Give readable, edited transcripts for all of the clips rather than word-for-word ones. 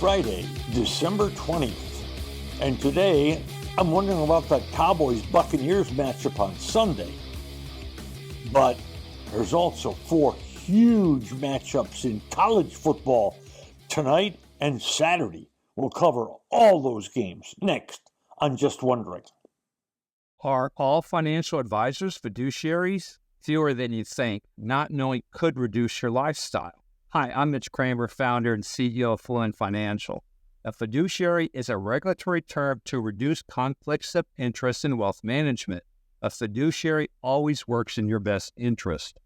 Friday, December 20th. And today, I'm wondering about that Cowboys-Buccaneers matchup on Sunday. But there's also 4 huge matchups in college football tonight and Saturday. We'll cover all those games next on Just Wondering. Are all financial advisors fiduciaries? Fewer than you think. Not knowing could reduce your lifestyle. Hi, I'm Mitch Kramer, founder and CEO of Fint Financial. A fiduciary is a regulatory term to reduce conflicts of interest in wealth management. A fiduciary always works in your best interest.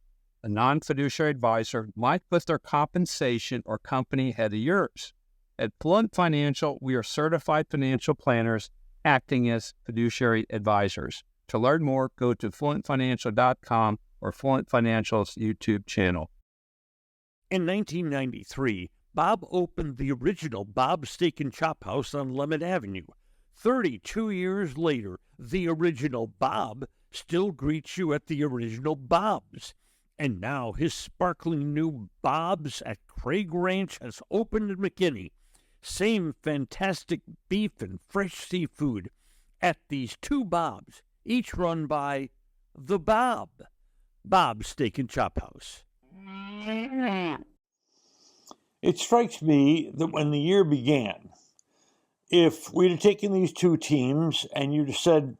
A non-fiduciary advisor might put their compensation or company ahead of yours. At Fint Financial, we are certified financial planners acting as fiduciary advisors. To learn more, go to flintfinancial.com or Fint Financial's YouTube channel. In 1993, Bob opened the original Bob's Steak and Chop House on Lemon Avenue. 32 years later, the original Bob still greets you at the original Bob's. And now his sparkling new Bob's at Craig Ranch has opened in McKinney. Same fantastic beef and fresh seafood at these 2 Bob's, each run by the Bob's Steak and Chop House. It strikes me that when the year began, if we'd have taken these 2 teams and you'd have said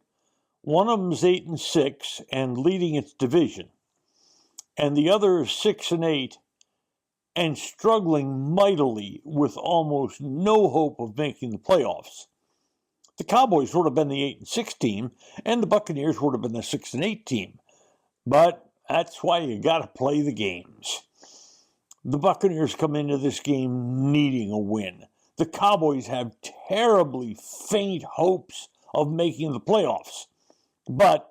one of them's 8-6 and leading its division, and the other is 6-8 and struggling mightily with almost no hope of making the playoffs, the Cowboys would have been the 8-6 team, and the Buccaneers would have been the 6-8 team. But that's why you got to play the games. The Buccaneers come into this game needing a win. The Cowboys have terribly faint hopes of making the playoffs. But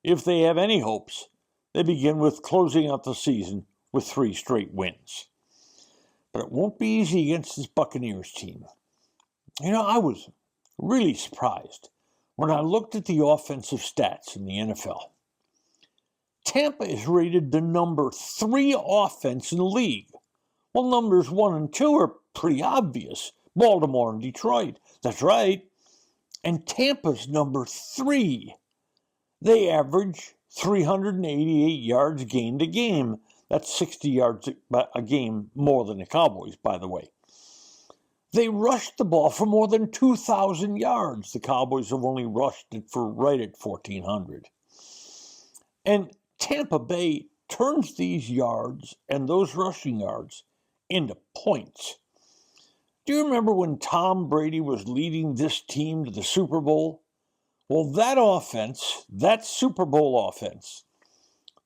if they have any hopes, they begin with closing out the season with 3 straight wins. But it won't be easy against this Buccaneers team. I was really surprised when I looked at the offensive stats in the NFL. Tampa is rated the number 3 offense in the league. Well, numbers 1 and 2 are pretty obvious. Baltimore and Detroit. That's right. And Tampa's number 3. They average 388 yards gained a game. That's 60 yards a game more than the Cowboys, by the way. They rushed the ball for more than 2,000 yards. The Cowboys have only rushed it for right at 1,400. And Tampa Bay turns these yards and those rushing yards into points. Do you remember when Tom Brady was leading this team to the Super Bowl? Well, that offense, that Super Bowl offense,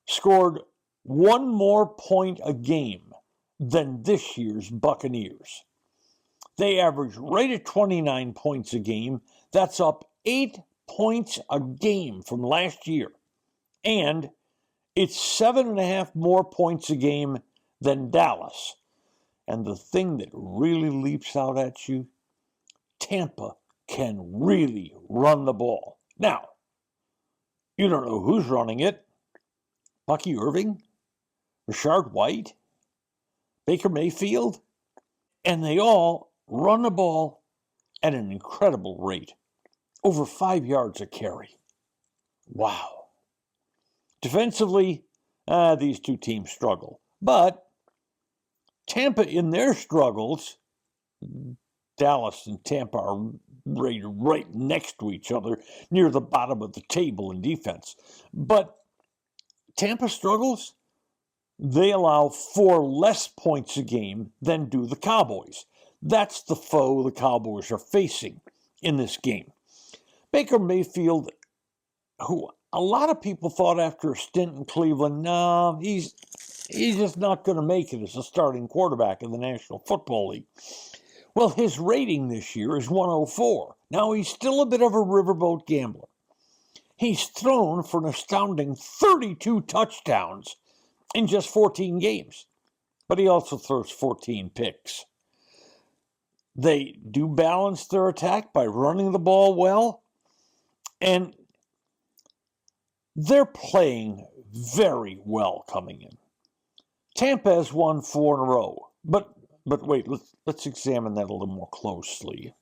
scored 1 more point a game than this year's Buccaneers. They average right at 29 points a game. That's up 8 points a game from last year. And it's 7.5 more points a game than Dallas. And the thing that really leaps out at you, Tampa can really run the ball. Now, you don't know who's running it. Bucky Irving? Rashard White? Baker Mayfield? And they all run the ball at an incredible rate. Over 5 yards a carry. Wow. Defensively, these 2 teams struggle. But Tampa, in their struggles, Dallas and Tampa are rated right next to each other, near the bottom of the table in defense. But Tampa struggles, they allow 4 less points a game than do the Cowboys. That's the foe the Cowboys are facing in this game. Baker Mayfield, who a lot of people thought after a stint in Cleveland, no, he's just not going to make it as a starting quarterback in the National Football League. Well, his rating this year is 104. Now, he's still a bit of a riverboat gambler. He's thrown for an astounding 32 touchdowns in just 14 games. But he also throws 14 picks. They do balance their attack by running the ball well. And they're playing very well coming in. Tampa has won 4 in a row. But But wait, let's examine that a little more closely.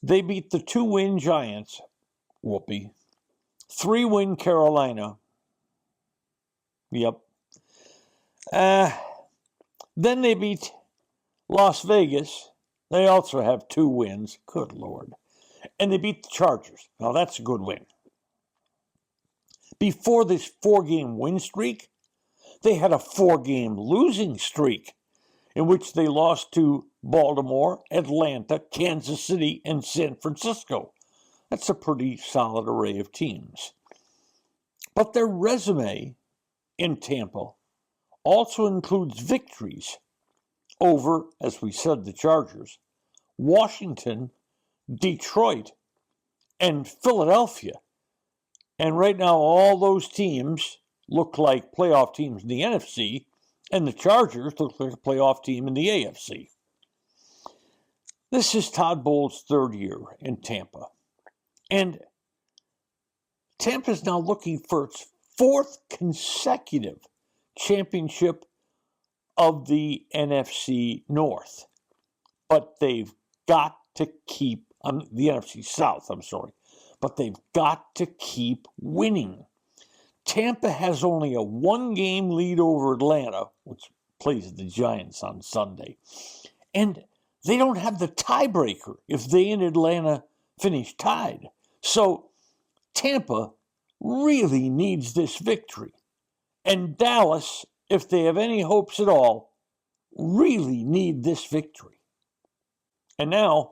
They beat the 2-win Giants, whoopee, 3-win Carolina. Yep. Then they beat Las Vegas. They also have 2 wins. Good Lord. And they beat the Chargers. Now that's a good win. Before this 4-game win streak, they had a 4-game losing streak in which they lost to Baltimore, Atlanta, Kansas City, and San Francisco. That's a pretty solid array of teams. But their resume in Tampa also includes victories over, as we said, the Chargers, Washington, Detroit, and Philadelphia. And right now, all those teams look like playoff teams in the NFC, and the Chargers look like a playoff team in the AFC. This is Todd Bowles' 3rd year in Tampa. And Tampa is now looking for its 4th consecutive championship of the NFC North. But they've got to keep, the NFC South, but they've got to keep winning. Tampa has only a 1-game lead over Atlanta, which plays the Giants on Sunday. And they don't have the tiebreaker if they and Atlanta finish tied. So Tampa really needs this victory. And Dallas, if they have any hopes at all, really need this victory. And now,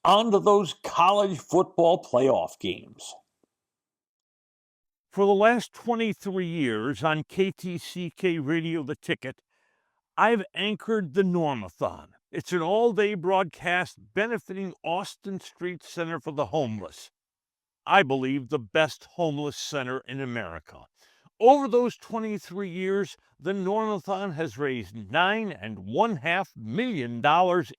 on to those college football playoff games. For the last 23 years on KTCK Radio The Ticket, I've anchored the Normathon. It's an all-day broadcast benefiting Austin Street Center for the Homeless. I believe the best homeless center in America. Over those 23 years, the Normathon has raised $9.5 million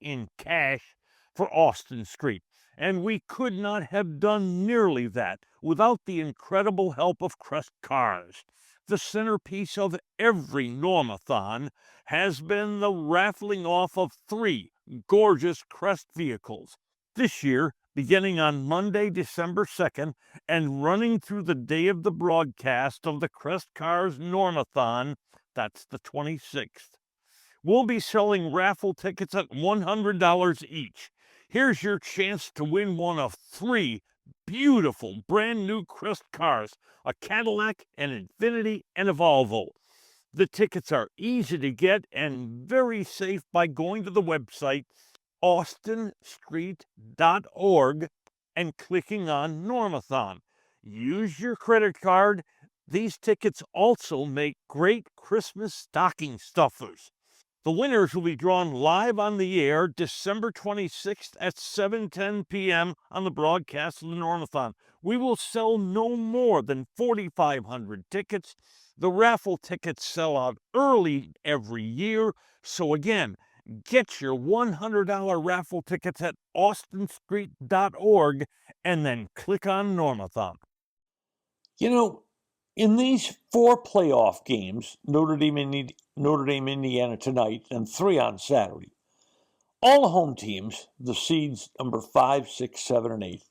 in cash for Austin Street. And we could not have done nearly that without the incredible help of Crest cars. The centerpiece of every Normathon has been the raffling off of 3 gorgeous Crest vehicles. This year, beginning on Monday, December 2nd, and running through the day of the broadcast of the Crest Cars Normathon, that's the 26th. We'll be selling raffle tickets at $100 each. Here's your chance to win one of 3 beautiful brand new Crest cars, a Cadillac, an Infiniti, and a Volvo. The tickets are easy to get and very safe by going to the website austinstreet.org and clicking on Normathon. Use your credit card. These tickets also make great Christmas stocking stuffers. The winners will be drawn live on the air December 26th at 7:10 p.m. on the broadcast of the Normathon. We will sell no more than 4,500 tickets. The raffle tickets sell out early every year. So again, get your $100 raffle tickets at austinstreet.org and then click on Normathon. You know, in these 4 playoff games, Notre Dame, Indiana tonight, and 3 on Saturday, all the home teams, the seeds number 5, 6, 7, and 8,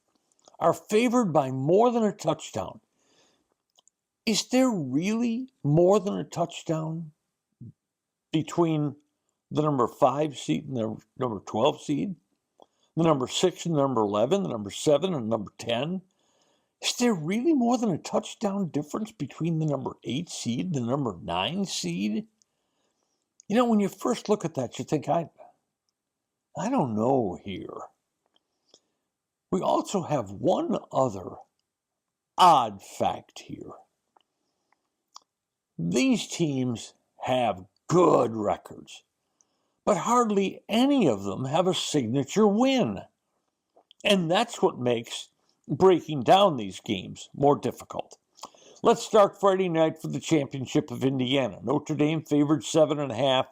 are favored by more than a touchdown. Is there really more than a touchdown between the number 5 seed and the number 12 seed, the number 6 and the number 11, the number 7 and number 10? Is there really more than a touchdown difference between the number 8 seed and the number 9 seed? You know, when you first look at that, you think, I don't know here. We also have one other odd fact here. These teams have good records, but hardly any of them have a signature win. And that's what makes breaking down these games more difficult. Let's start Friday night for the championship of Indiana. Notre Dame favored 7.5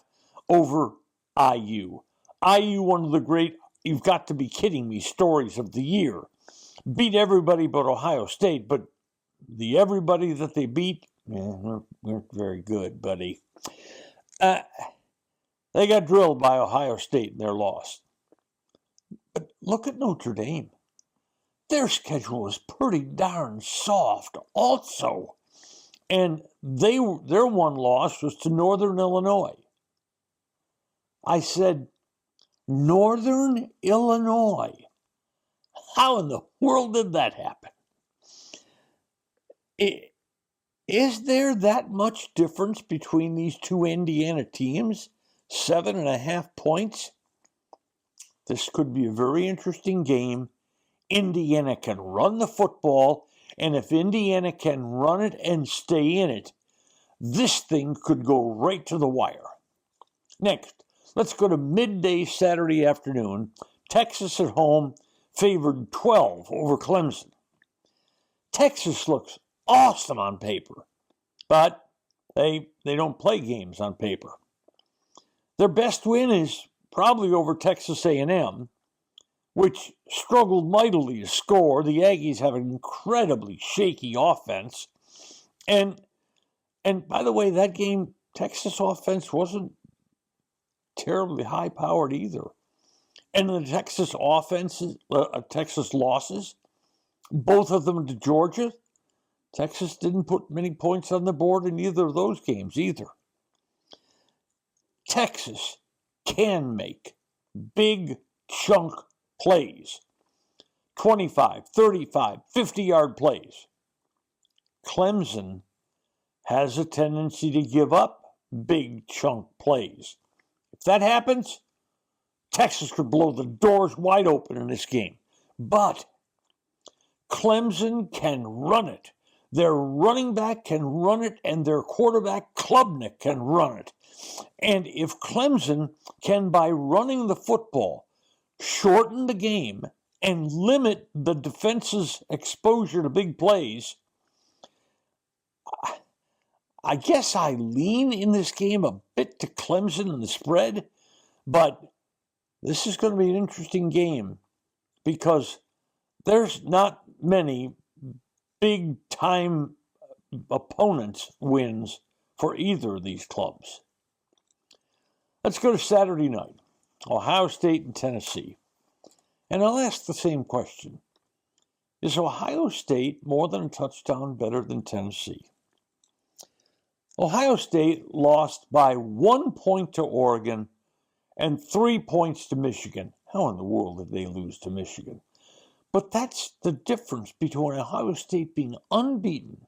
over IU. IU, one of the great, you've got to be kidding me, stories of the year. Beat everybody but Ohio State, but the everybody that they beat, weren't very good, buddy. They got drilled by Ohio State and they're lost. But look at Notre Dame. Their schedule was pretty darn soft also. And their one loss was to Northern Illinois. I said, Northern Illinois. How in the world did that happen? Is there that much difference between these two Indiana teams? 7.5 points? This could be a very interesting game. Indiana can run the football, and if Indiana can run it and stay in it, this thing could go right to the wire. Next, let's go to midday Saturday afternoon. Texas at home, favored 12 over Clemson. Texas looks awesome on paper, but they don't play games on paper. Their best win is probably over Texas A&M, which struggled mightily to score. The Aggies have an incredibly shaky offense. And by the way, that game, Texas offense wasn't terribly high-powered either. And the Texas offenses, Texas losses, both of them to Georgia, Texas didn't put many points on the board in either of those games either. Texas can make big chunk plays, 25, 35, 50-yard plays. Clemson has a tendency to give up big chunk plays. If that happens, Texas could blow the doors wide open in this game. But Clemson can run it. Their running back can run it, and their quarterback, Klubnik, can run it. And if Clemson can, by running the football, shorten the game and limit the defense's exposure to big plays, I guess I lean in this game a bit to Clemson in the spread, but this is going to be an interesting game because there's not many big-time opponents wins for either of these clubs. Let's go to Saturday night, Ohio State and Tennessee. And I'll ask the same question. Is Ohio State more than a touchdown better than Tennessee? Ohio State lost by 1 point to Oregon and 3 points to Michigan. How in the world did they lose to Michigan? But that's the difference between Ohio State being unbeaten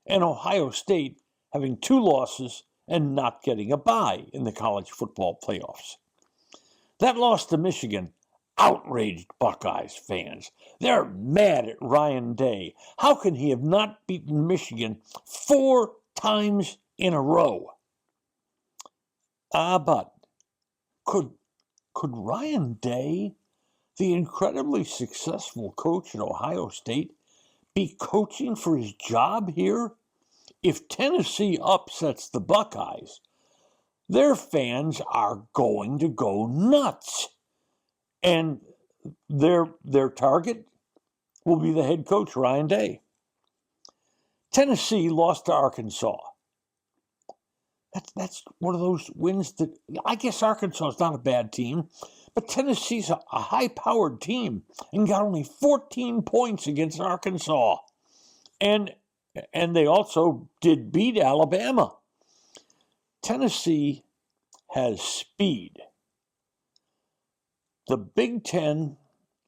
and Ohio State having 2 losses and not getting a bye in the college football playoffs. That loss to Michigan outraged Buckeyes fans. They're mad at Ryan Day. How can he have not beaten Michigan 4 times in a row? But could Ryan Day, the incredibly successful coach at Ohio State, be coaching for his job here? If Tennessee upsets the Buckeyes, their fans are going to go nuts. And their target will be the head coach, Ryan Day. Tennessee lost to Arkansas. That's one of those wins that, I guess Arkansas is not a bad team, but Tennessee's a high-powered team and got only 14 points against Arkansas. And they also did beat Alabama. Tennessee has speed. The Big Ten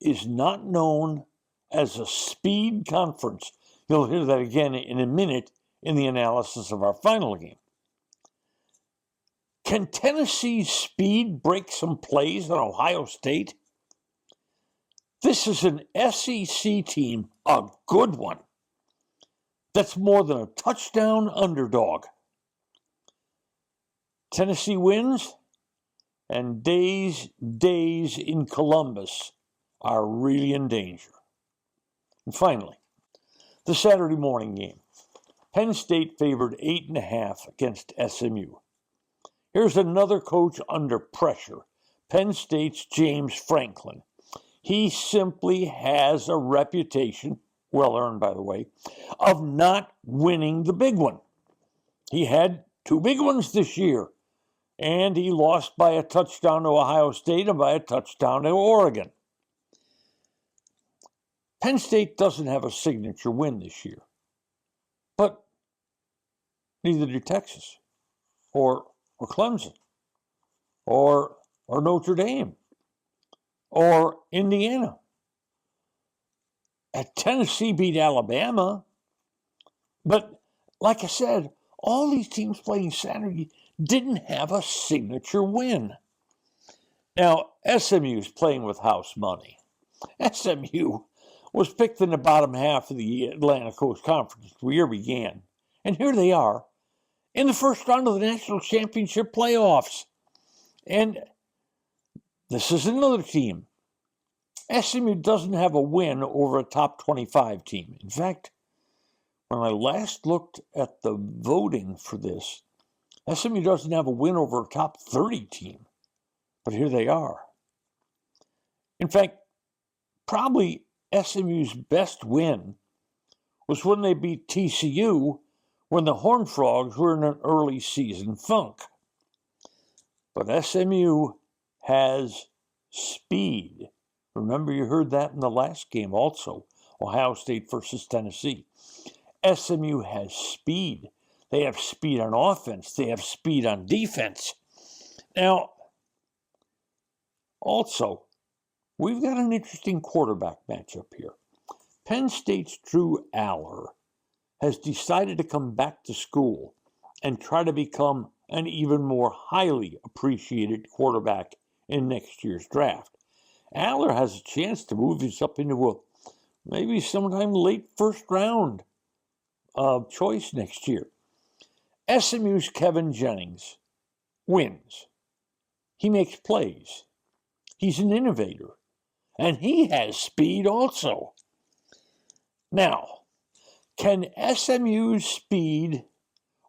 is not known as a speed conference. You'll hear that again in a minute in the analysis of our final game. Can Tennessee's speed break some plays on Ohio State? This is an SEC team, a good one, that's more than a touchdown underdog. Tennessee wins, and days in Columbus are really in danger. And finally, the Saturday morning game. Penn State favored 8.5 against SMU. Here's another coach under pressure, Penn State's James Franklin. He simply has a reputation, well earned by the way, of not winning the big one. He had 2 big ones this year, And he lost by a touchdown to Ohio State and by a touchdown to Oregon. Penn State doesn't have a signature win this year, but neither do Texas or Clemson or Notre Dame or Indiana. Tennessee beat Alabama, but like I said, all these teams playing Saturday didn't have a signature win. Now, SMU's playing with house money. SMU was picked in the bottom half of the Atlantic Coast Conference as the year began. And here they are in the first round of the national championship playoffs. And this is another team. SMU doesn't have a win over a top 25 team. In fact, when I last looked at the voting for this, SMU doesn't have a win over a top 30 team. But here they are. In fact, probably SMU's best win was when they beat TCU when the Horned Frogs were in an early season funk. But SMU has speed. Remember, you heard that in the last game also, Ohio State versus Tennessee. SMU has speed. They have speed on offense. They have speed on defense. Now, also, we've got an interesting quarterback matchup here. Penn State's Drew Aller has decided to come back to school and try to become an even more highly appreciated quarterback in next year's draft. Aller has a chance to move us up into a maybe sometime late first round choice next year. SMU's Kevin Jennings wins. He makes plays. He's an innovator. And he has speed also. Now, can SMU's speed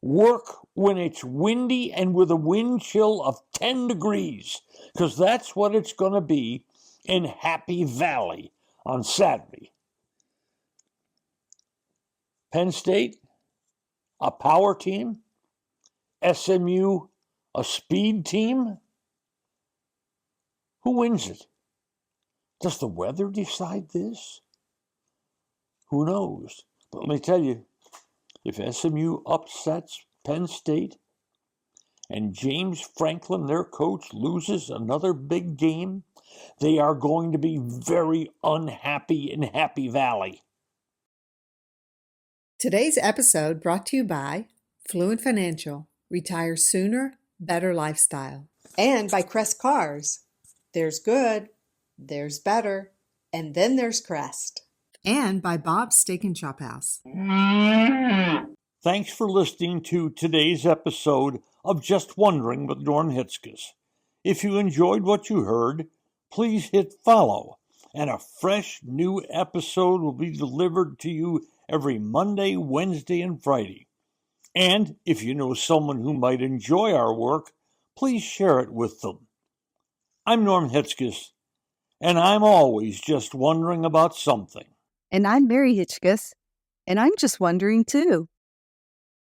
work when it's windy and with a wind chill of 10 degrees? Because that's what it's going to be in Happy Valley on Saturday. Penn State, a power team. SMU, a speed team. Who wins it? Does the weather decide this? Who knows? But let me tell you, if SMU upsets Penn State and James Franklin, their coach, loses another big game, they are going to be very unhappy in Happy Valley. Today's episode brought to you by Fint Financial, Retire Sooner, Better Lifestyle. And by Crest Cars. There's good, there's better, and then there's Crest. And by Bob's Steak and Chop House. Thanks for listening to today's episode of Just Wondering with Norm Hitzges. If you enjoyed what you heard, please hit follow, and a fresh new episode will be delivered to you every Monday, Wednesday, and Friday. And if you know someone who might enjoy our work, please share it with them. I'm Norm Hitzges, and I'm always just wondering about something. And I'm Mary Hitchkus, and I'm just wondering too.